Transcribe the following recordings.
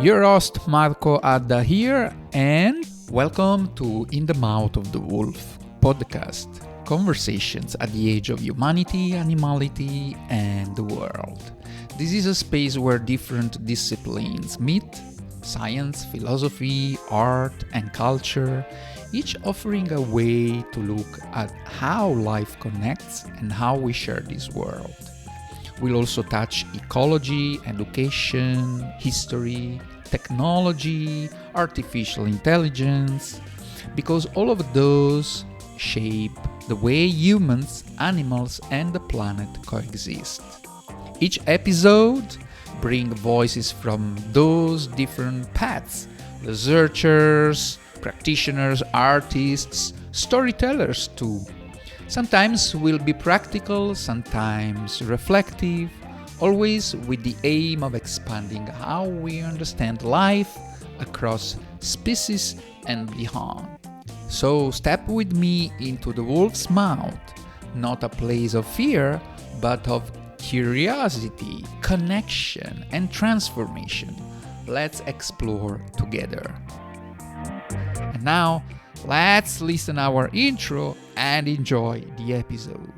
Your host Marco Adda here, and welcome to In the Mouth of the Wolf podcast. Conversations at the age of humanity, animality, and the world. This is a space where different disciplines meet: science, philosophy, art, and culture, each offering a way to look at how life connects and how we share this world. We'll also touch ecology, education, history, technology, artificial intelligence, because all of those shape the way humans, animals, and the planet coexist. Each episode brings voices from those different paths: researchers, practitioners, artists, storytellers too. Sometimes we'll be practical, sometimes reflective, always with the aim of expanding how we understand life across species and beyond. So step with me into the wolf's mouth, not a place of fear, but of curiosity, connection, and transformation. Let's explore together. And now, let's listen our intro and enjoy the episode.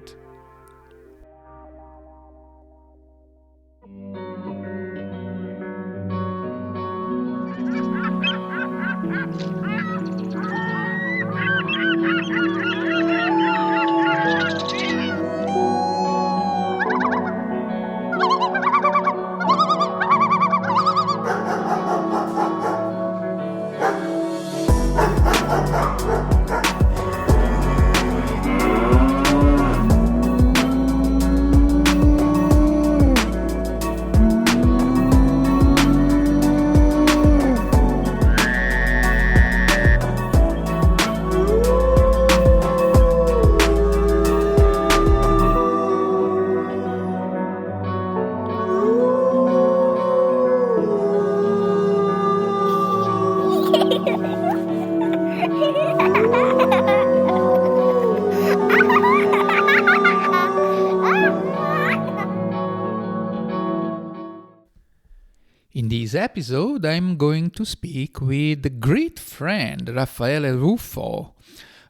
In this episode, I'm going to speak with a great friend, Raffaele Rufo.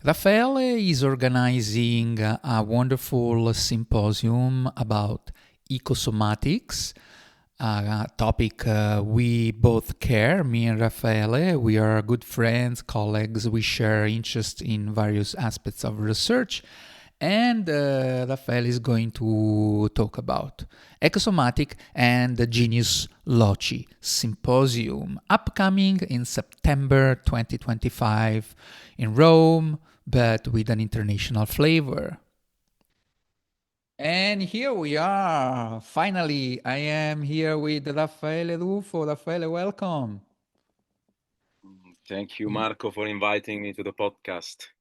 Raffaele is organizing a wonderful symposium about ecosomatics, a topic we both care, me and Raffaele. We are good friends, colleagues, we share interest in various aspects of research. And Raffaele is going to talk about Ecosomatic and the Genius Loci Symposium, upcoming in September 2025 in Rome, but with an international flavor. And here we are. Finally, I am here with Raffaele Rufo. Raffaele, welcome. Thank you, Marco, for inviting me to the podcast.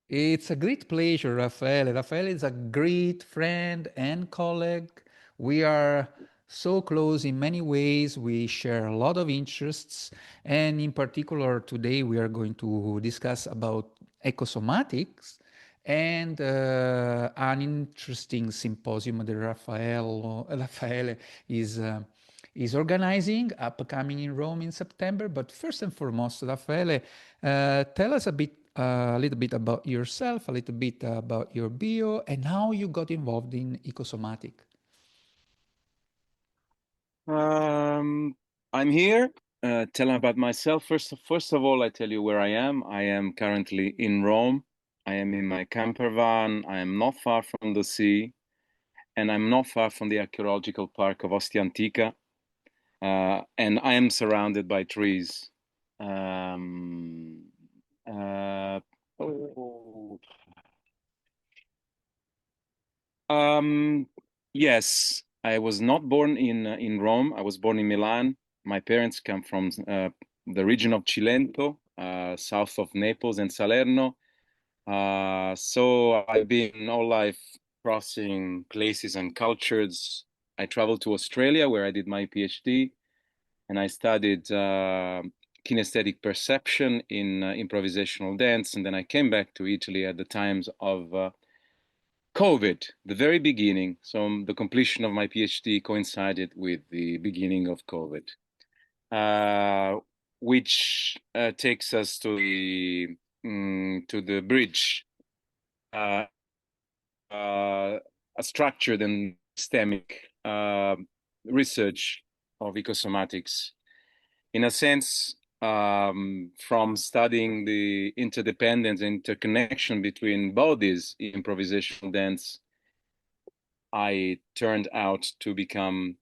It's a great pleasure, Raffaele. Raffaele is a great friend and colleague. We are so close in many ways. We share a lot of interests. And in particular, today we are going to discuss about ecosomatics and an interesting symposium that Raffaele is organizing, upcoming in Rome in September. But first and foremost, Raffaele, tell us a little bit about yourself, a little bit about your bio, and how you got involved in Ecosomatic. I'm here. Tell about myself. First of all, I tell you where I am. I am currently in Rome. I am in my camper van. I am not far from the sea, and I'm not far from the archaeological park of Ostia Antica. And I am surrounded by trees. Oh. Yes, I was not born in Rome. I was born in Milan. My parents come from the region of Cilento, south of Naples and Salerno. So I've been all life crossing places and cultures. I traveled to Australia where I did my PhD, and I studied kinesthetic perception in improvisational dance. And then I came back to Italy at the times of COVID, the very beginning. So the completion of my PhD coincided with the beginning of COVID. which takes us to the bridge, a structured and systemic research of ecosomatics. In a sense, from studying the interdependence and interconnection between bodies in improvisational dance, I turned out to become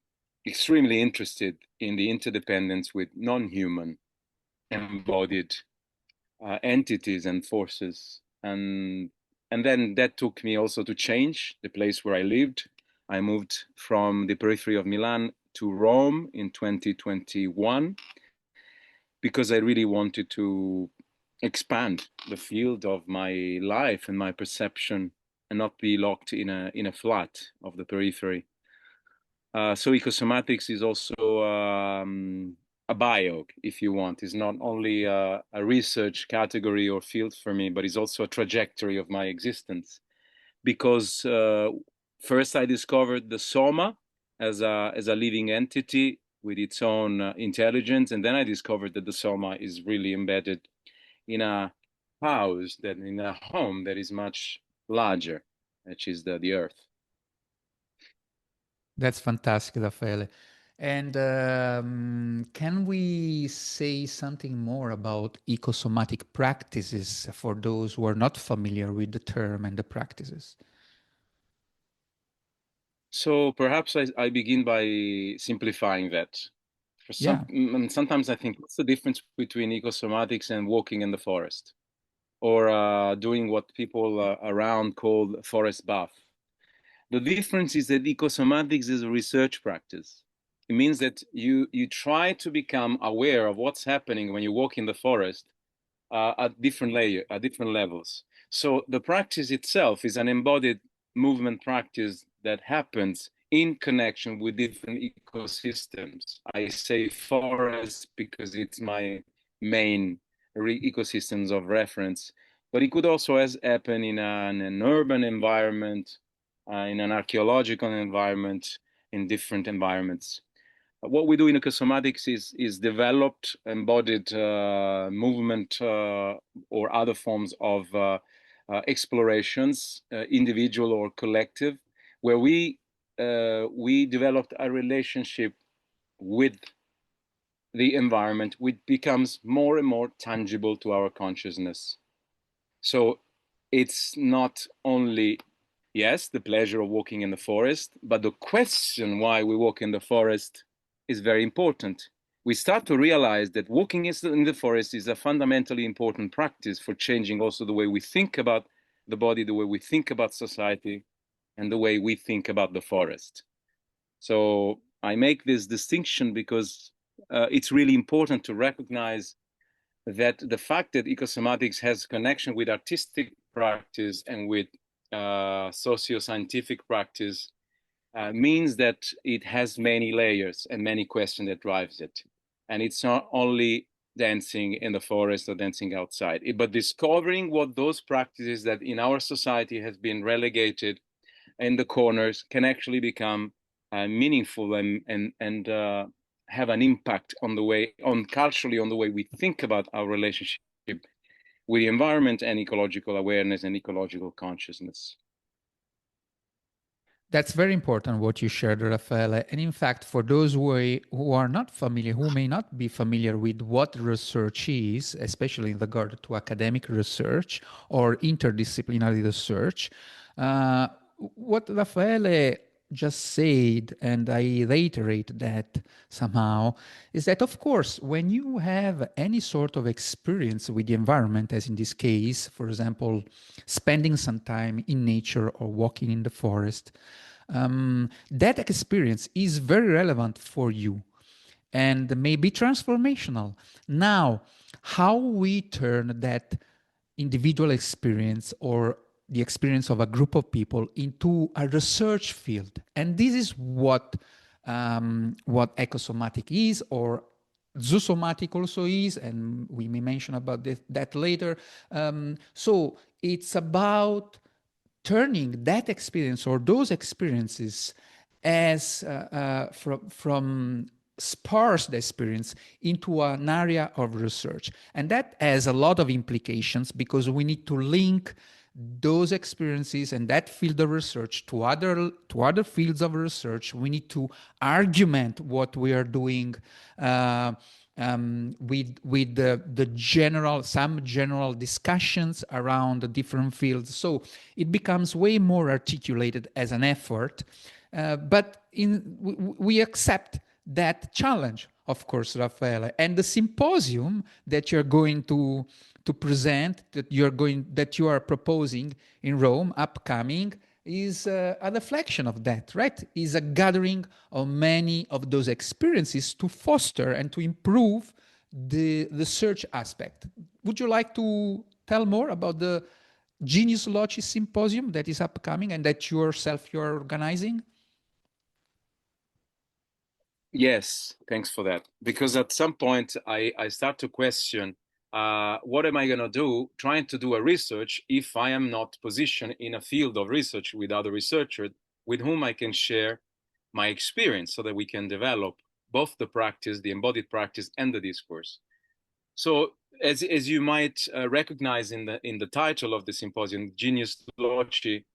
extremely interested in the interdependence with non-human embodied entities and forces. And then that took me also to change the place where I lived. I moved from the periphery of Milan to Rome in 2021 because I really wanted to expand the field of my life and my perception and not be locked in a flat of the periphery. So ecosomatics is also a bio, if you want. It's not only a research category or field for me, but it's also a trajectory of my existence. Because first I discovered the soma as a living entity with its own intelligence, and then I discovered that the soma is really embedded in a house, that in a home that is much larger, which is the earth. That's fantastic, Raffaele. And can we say something more about ecosomatic practices for those who are not familiar with the term and the practices? So perhaps I begin by simplifying that. Yeah, And sometimes I think, what's the difference between ecosomatics and walking in the forest, or doing what people around call forest bath? The difference is that ecosomatics is a research practice. It means that you try to become aware of what's happening when you walk in the forest at different levels. So the practice itself is an embodied movement practice that happens in connection with different ecosystems. I say forest because it's my main ecosystems of reference, but it could also happen in an urban environment, in an archaeological environment, in different environments. What we do in ecosomatics is developed embodied movement or other forms of explorations, individual or collective, where we developed a relationship with the environment, which becomes more and more tangible to our consciousness. So it's not only, yes, the pleasure of walking in the forest, but the question why we walk in the forest is very important. We start to realize that walking in the forest is a fundamentally important practice for changing also the way we think about the body, the way we think about society, and the way we think about the forest. So I make this distinction because it's really important to recognize that the fact that ecosomatics has connection with artistic practice and with socio-scientific practice means that it has many layers and many questions that drives it. And it's not only dancing in the forest or dancing outside, but discovering what those practices that in our society has been relegated in the corners can actually become meaningful and have an impact on the way, on culturally, on the way we think about our relationship with the environment and ecological awareness and ecological consciousness. that's very important what you shared, Raffaele. And in fact, for those who are not familiar, who may not be familiar with what research is, especially in regard to academic research or interdisciplinary research, what Raffaele just said, and I reiterate that somehow, is that of course, when you have any sort of experience with the environment, as in this case, for example, spending some time in nature or walking in the forest, that experience is very relevant for you and may be transformational. Now, how we turn that individual experience or the experience of a group of people into a research field, and this is what ecosomatic is, or zoosomatic also is, and we may mention about that later. So it's about turning that experience or those experiences as from sparse the experience into an area of research. And that has a lot of implications because we need to link those experiences and that field of research to other fields of research. We need to argument what we are doing with the some general discussions around the different fields. So it becomes way more articulated as an effort. We accept that challenge, of course, Raffaele. And the symposium that you're going to present, that you are proposing in Rome, upcoming, is a reflection of that, right? Is a gathering of many of those experiences to foster and to improve the research aspect. Would you like to tell more about the Genius Loci Symposium that is upcoming and that you're organizing? Yes, thanks for that. Because at some point I start to question what am I going to do trying to do a research if I am not positioned in a field of research with other researchers with whom I can share my experience so that we can develop both the practice, the embodied practice, and the discourse. So as you might recognize in the title of the symposium, Genius Loci,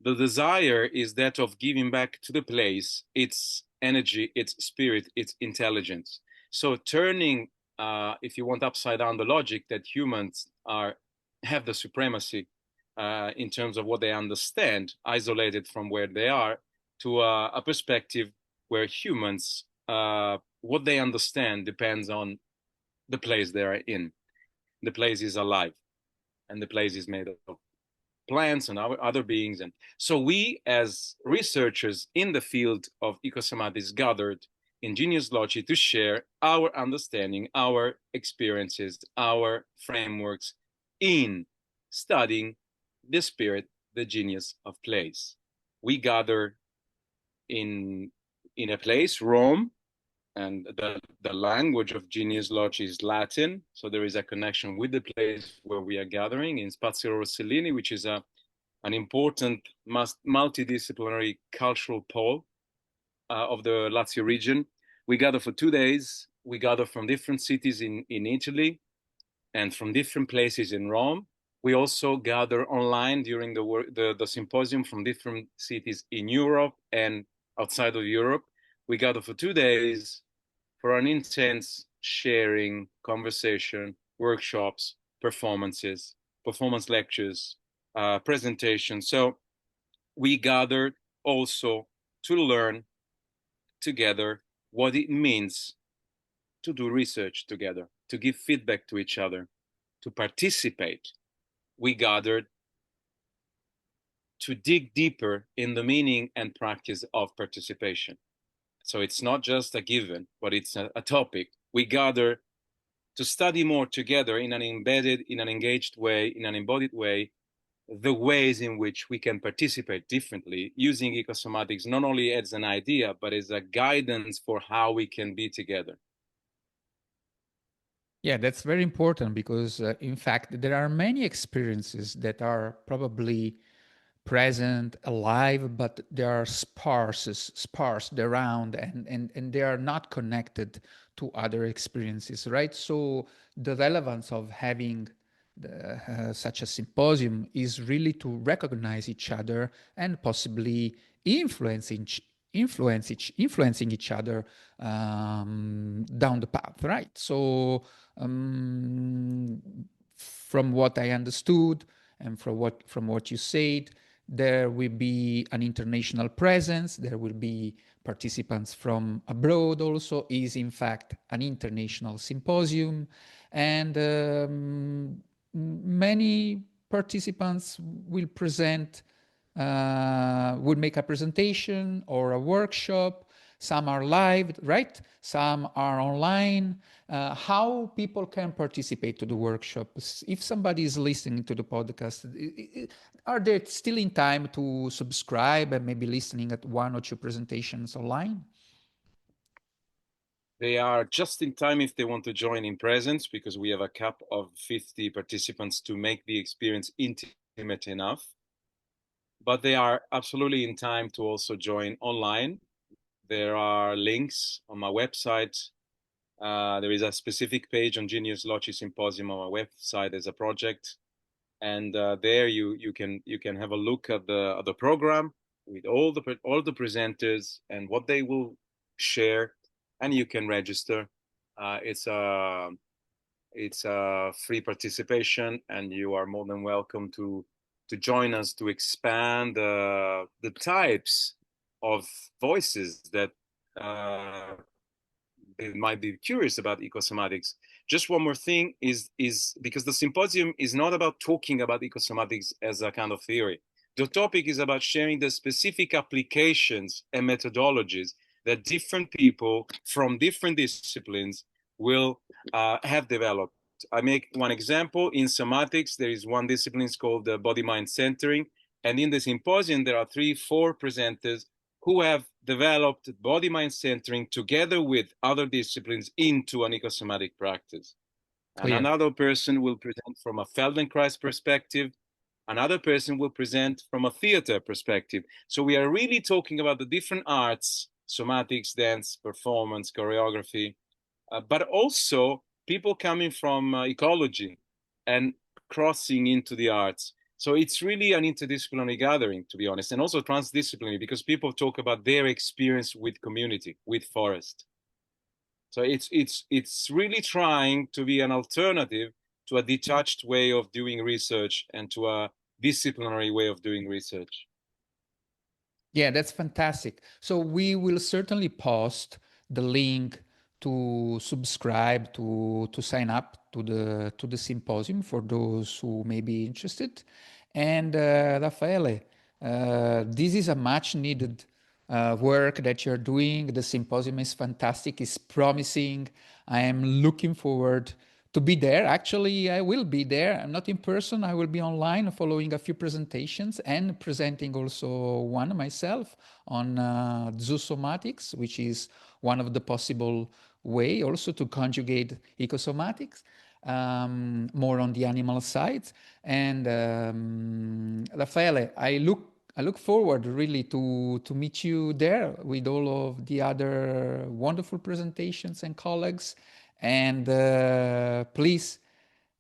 the desire is that of giving back to the place its energy, its spirit, its intelligence. So turning, if you want, upside down the logic that humans have the supremacy in terms of what they understand, isolated from where they are, to a perspective where humans, what they understand depends on the place they are in. The place is alive, and the place is made of plants and other beings. And so we, as researchers in the field of ecosomatics, gathered in Genius Loci to share our understanding, our experiences, our frameworks in studying the spirit, the genius of place. We gather in a place, Rome, and the language of Genius Loci is Latin, so there is a connection with the place where we are gathering in Spazio Rossellini, which is an important multidisciplinary cultural pole of the Lazio region. We gather for 2 days. We gather from different cities in Italy and from different places in Rome. We also gather online during the symposium from different cities in Europe and outside of Europe. We gather for 2 days for an intense sharing, conversation, workshops, performances, performance lectures, presentations. So we gathered also to learn together what it means to do research together, to give feedback to each other, to participate. We gathered to dig deeper in the meaning and practice of participation. So it's not just a given, but it's a topic. We gather to study more together in an embedded, in an engaged way, in an embodied way, the ways in which we can participate differently using ecosomatics, not only as an idea, but as a guidance for how we can be together. Yeah, that's very important because, in fact, there are many experiences that are probably present, alive, but they are sparse around, and they are not connected to other experiences, right? So the relevance of having such a symposium is really to recognize each other and possibly influencing each other down the path, right? So from what I understood and from what you said, there will be an international presence. There will be participants from abroad also. Is in fact an international symposium, and many participants will make a presentation or a workshop. Some are live, right? Some are online. How people can participate to the workshops? If somebody is listening to the podcast, are they still in time to subscribe and maybe listening at 1 or 2 presentations online? They are just in time if they want to join in presence, because we have a cap of 50 participants to make the experience intimate enough. But they are absolutely in time to also join online. there are links on my website. There is a specific page on Genius Loci Symposium on my website as a project, and there you can have a look at the program with all the presenters and what they will share, and you can register. It's a free participation, and you are more than welcome to join us to expand the types of voices that they might be curious about ecosomatics. Just one more thing is because the symposium is not about talking about ecosomatics as a kind of theory. The topic is about sharing the specific applications and methodologies that different people from different disciplines will have developed. I make one example. In somatics, there is one discipline called the body-mind centering. And in the symposium, there are 3-4 presenters who have developed body-mind centering together with other disciplines into an ecosomatic practice. Clear. And another person will present from a Feldenkrais perspective. Another person will present from a theater perspective. So we are really talking about the different arts, somatics, dance, performance, choreography, but also people coming from ecology and crossing into the arts. So it's really an interdisciplinary gathering, to be honest, and also transdisciplinary, because people talk about their experience with community, with forest. So it's really trying to be an alternative to a detached way of doing research and to a disciplinary way of doing research. Yeah, that's fantastic. So we will certainly post the link to subscribe, to sign up to the symposium for those who may be interested. And Raffaele, this is a much needed work that you're doing. The symposium is fantastic, it's promising. I am looking forward to be there. Actually, I will be there. I'm not in person. I will be online following a few presentations and presenting also one myself on zoosomatics, which is one of the possible way also to conjugate ecosomatics, more on the animal side. And Raffaele, I look forward really to meet you there with all of the other wonderful presentations and colleagues. And please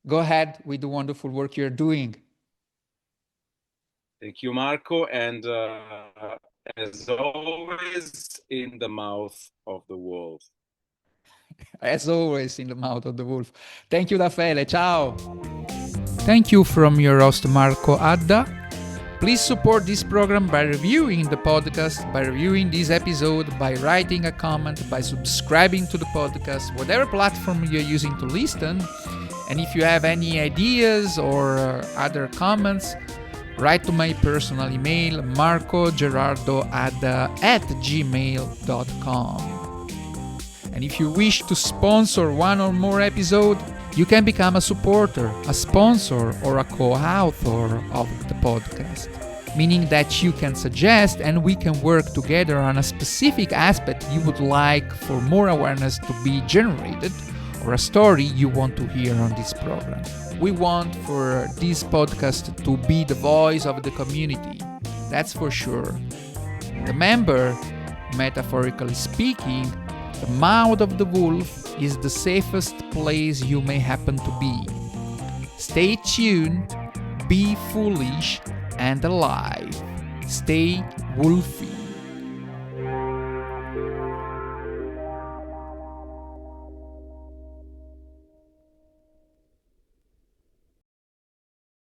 go ahead with the wonderful work you're doing. Thank you, Marco. And as always, in the mouth of the wolf. As always, in the mouth of the wolf. Thank you, Raffaele. Ciao. Thank you from your host, Marco Adda. Please support this program by reviewing the podcast, by reviewing this episode, by writing a comment, by subscribing to the podcast, whatever platform you're using to listen. And if you have any ideas or other comments, write to my personal email, marcogerardoadda@gmail.com. And if you wish to sponsor one or more episodes, you can become a supporter, a sponsor, or a co-author of the podcast, meaning that you can suggest and we can work together on a specific aspect you would like for more awareness to be generated, or a story you want to hear on this program. We want for this podcast to be the voice of the community, that's for sure. Remember, metaphorically speaking, the mouth of the wolf is the safest place you may happen to be. Stay tuned, be foolish and alive. Stay wolfy.